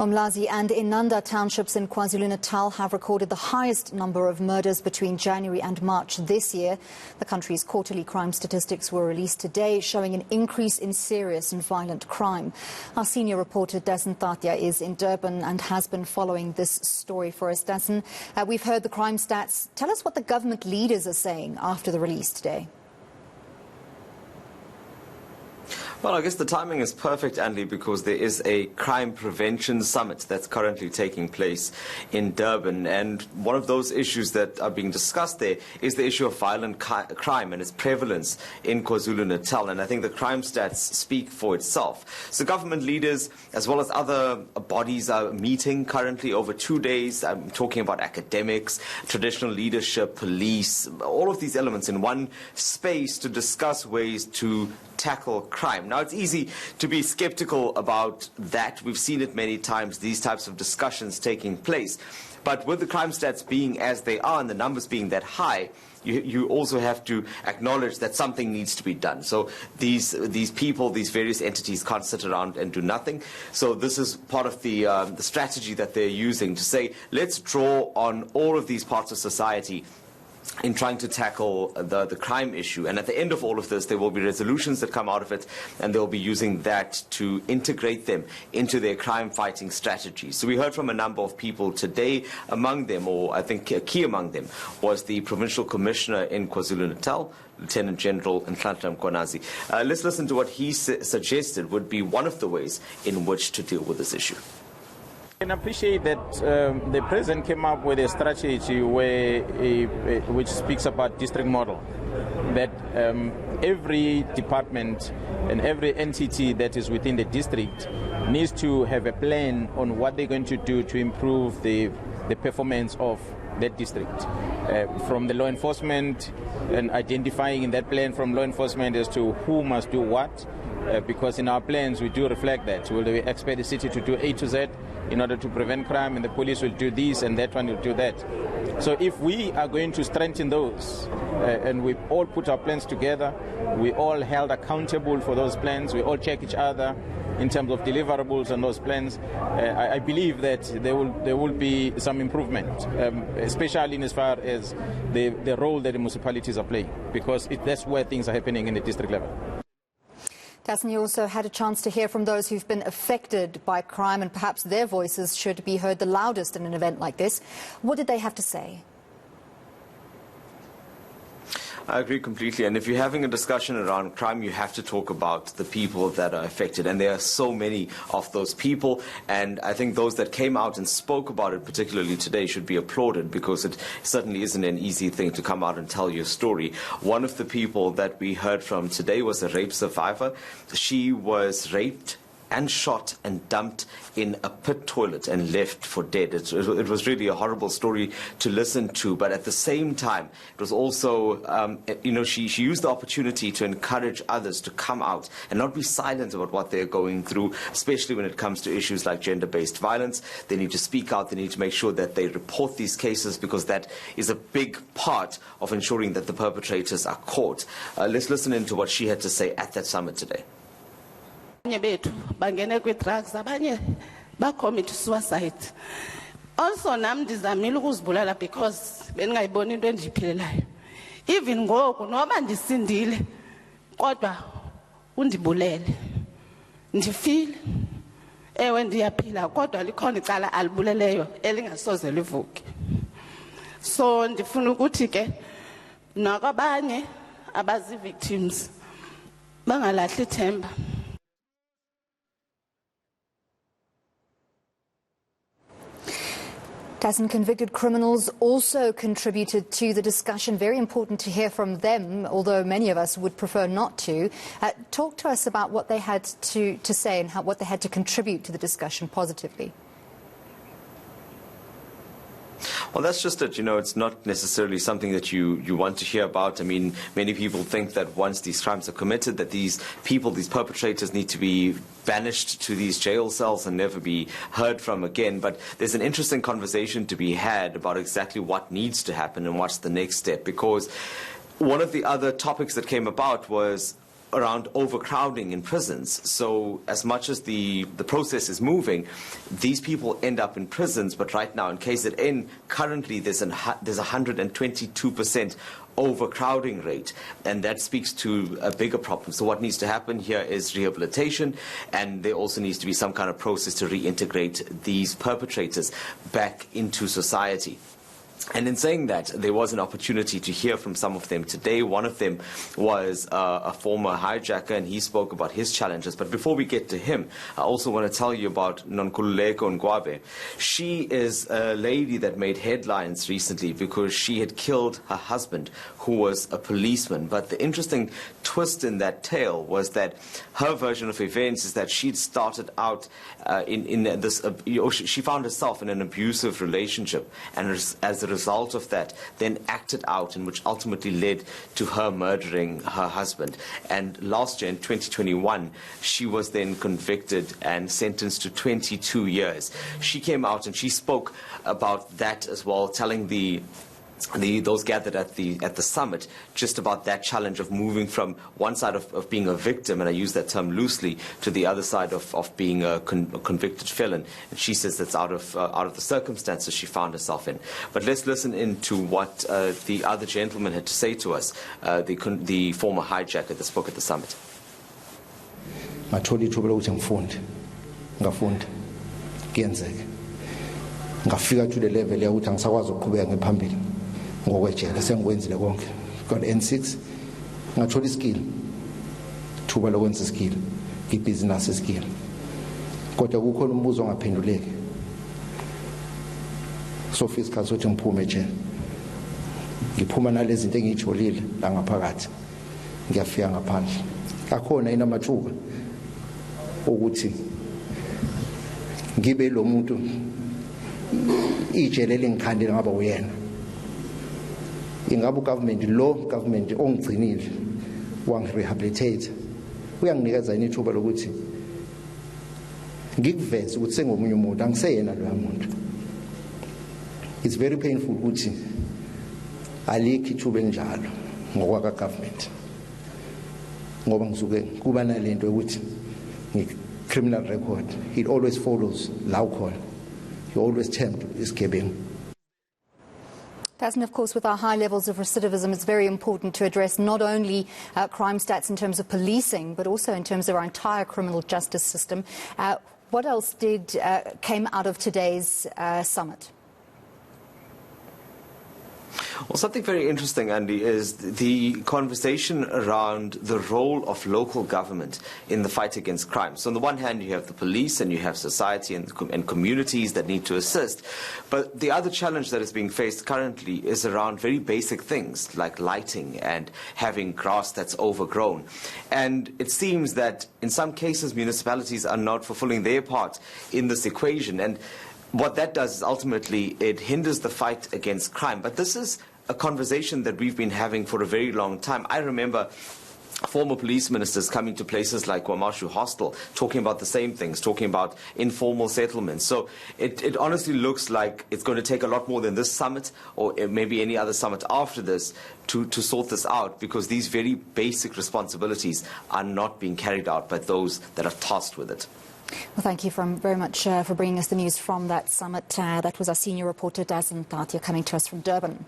Umlazi and Inanda townships in KwaZulu-Natal have recorded the highest number of murders between January and March this year. The country's quarterly crime statistics were released today, showing an increase in serious and violent crime. Our senior reporter Dasen Thathiah is in Durban and has been following this story for us. Dasen, we've heard the crime stats. Tell us what the government leaders are saying after the release today. Well, I guess the timing is perfect, Andy, because there is a crime prevention summit that's currently taking place in Durban. And one of those issues that are being discussed there is the issue of violent crime and its prevalence in KwaZulu-Natal. And I think the crime stats speak for itself. So government leaders, as well as other bodies, are meeting currently over 2 days. I'm talking about academics, traditional leadership, police, all of these elements in one space to discuss ways to tackle crime. Now, it's easy to be skeptical about that. We've seen it many times, these types of discussions taking place. But with the crime stats being as they are and the numbers being that high, you also have to acknowledge that something needs to be done. So these people, these various entities can't sit around and do nothing. So this is part of the strategy that they're using to say, let's draw on all of these parts of society in trying to tackle the crime issue. And at the end of all of this, there will be resolutions that come out of it, and they'll be using that to integrate them into their crime-fighting strategy. So we heard from a number of people today. Among them, or I think key among them, was the Provincial Commissioner in KwaZulu-Natal, Lieutenant General Umlazi. Let's listen to what he suggested would be one of the ways in which to deal with this issue. I can appreciate that the president came up with a strategy which speaks about district model, that every department and every entity that is within the district needs to have a plan on what they're going to do to improve the performance of that district. From the law enforcement, and identifying in that plan from law enforcement as to who must do what, because in our plans we do reflect that. Will we expect the city to do A to Z in order to prevent crime, and the police will do this and that one will do that. So if we are going to strengthen those, and we all put our plans together, we all held accountable for those plans, we all check each other in terms of deliverables on those plans, I believe that there will be some improvement, especially in as far as the role that the municipalities are playing, because that's where things are happening in the district level. Dasen, you also had a chance to hear from those who've been affected by crime, and perhaps their voices should be heard the loudest in an event like this. What did they have to say? I agree completely. And if you're having a discussion around crime, you have to talk about the people that are affected. And there are so many of those people. And I think those that came out and spoke about it, particularly today, should be applauded, because it certainly isn't an easy thing to come out and tell your story. One of the people that we heard from today was a rape survivor. She was raped and shot and dumped in a pit toilet and left for dead. It was really a horrible story to listen to, but at the same time, it was also, she used the opportunity to encourage others to come out and not be silent about what they're going through, especially when it comes to issues like gender-based violence. They need to speak out. They need to make sure that they report these cases, because that is a big part of ensuring that the perpetrators are caught. Let's listen into what she had to say at that summit today. Bethu bangene kwi-drugs, abanye bacommit suicide. Also nam ndizamile ukuzibulala because bendingayiboni into endiyiphilelayo. Even ngoku noba ndisindile kodwa undibulele. Ndifile ewe ndiyaphila kodwa likhona icala alibuleleyo elingasoze livuke. So ndifuna ukuthi ke nakwabanye abazi victims bangalahli ithemba. Dasen, convicted criminals also contributed to the discussion. Very important to hear from them, although many of us would prefer not to. Talk to us about what they had to say and what they had to contribute to the discussion positively. Well, that's just it. It's not necessarily something that you want to hear about. I mean, many people think that once these crimes are committed, that these people, these perpetrators, need to be banished to these jail cells and never be heard from again. But there's an interesting conversation to be had about exactly what needs to happen and what's the next step, because one of the other topics that came about was around overcrowding in prisons. So as much as the process is moving, these people end up in prisons. But right now in KZN, currently there's a 122% overcrowding rate, and that speaks to a bigger problem. So what needs to happen here is rehabilitation, and there also needs to be some kind of process to reintegrate these perpetrators back into society. And in saying that, there was an opportunity to hear from some of them today. One of them was a former hijacker, and he spoke about his challenges. But before we get to him, I also want to tell you about Nonkululeko Ngwabe. She is a lady that made headlines recently because she had killed her husband, who was a policeman. But the interesting twist in that tale was that her version of events is that she'd started out in this, she found herself in an abusive relationship, and as a result of that, then acted out, and which ultimately led to her murdering her husband. And last year, in 2021, she was then convicted and sentenced to 22 years. She came out and she spoke about that as well, telling those gathered at the summit just about that challenge of moving from one side of being a victim, and I use that term loosely, to the other side of being a convicted felon. And she says that's out of the circumstances she found herself in. But let's listen into what the other gentleman had to say to us, the former hijacker that spoke at the summit. Ngathola ithuba lokuthi ngafunda kuyenzeka ngafika to the level yokuthi angisakwazi ukuqhubeka ngephambili ngokwejele sengikwenzile konke got N6 ngathola iskill thuba lokwenza iskill ibusiness iskill kodwa kukhona umbuzo ongaphenduleki so fiscal sothi ngiphume ejele ngiphuma nalezi zinto engijolile la ngaphakathi ngiyafika ngaphandle akhona inamathuba ukuthi ngibe lo muntu ijele lengikhandile ngaba uyena ingabe government ongigcinile wangirehabilitate uyanginikeza ithuba lokuthi ngikuveze ukuthi sengomunye umuntu angiseyena lo muntu. It's very painful ukuthi alikho ithuba elinjalo ngokwaka government ngoba ngisuke kuba nalento ukuthi criminal record, it always follows la ukhona, you always tempt isigebengu. Dasen, of course, with our high levels of recidivism, it's very important to address not only crime stats in terms of policing, but also in terms of our entire criminal justice system. What else came out of today's summit? Well, something very interesting, Andy, is the conversation around the role of local government in the fight against crime. So on the one hand, you have the police and you have society and communities that need to assist. But the other challenge that is being faced currently is around very basic things like lighting and having grass that's overgrown. And it seems that in some cases, municipalities are not fulfilling their part in this equation. And what that does is ultimately it hinders the fight against crime. But this is a conversation that we've been having for a very long time. I remember former police ministers coming to places like KwaMashu Hostel, talking about the same things, talking about informal settlements. So it honestly looks like it's going to take a lot more than this summit or maybe any other summit after this to sort this out, because these very basic responsibilities are not being carried out by those that are tasked with it. Well, thank you very much for bringing us the news from that summit. That was our senior reporter, Dasen Thathiah, coming to us from Durban.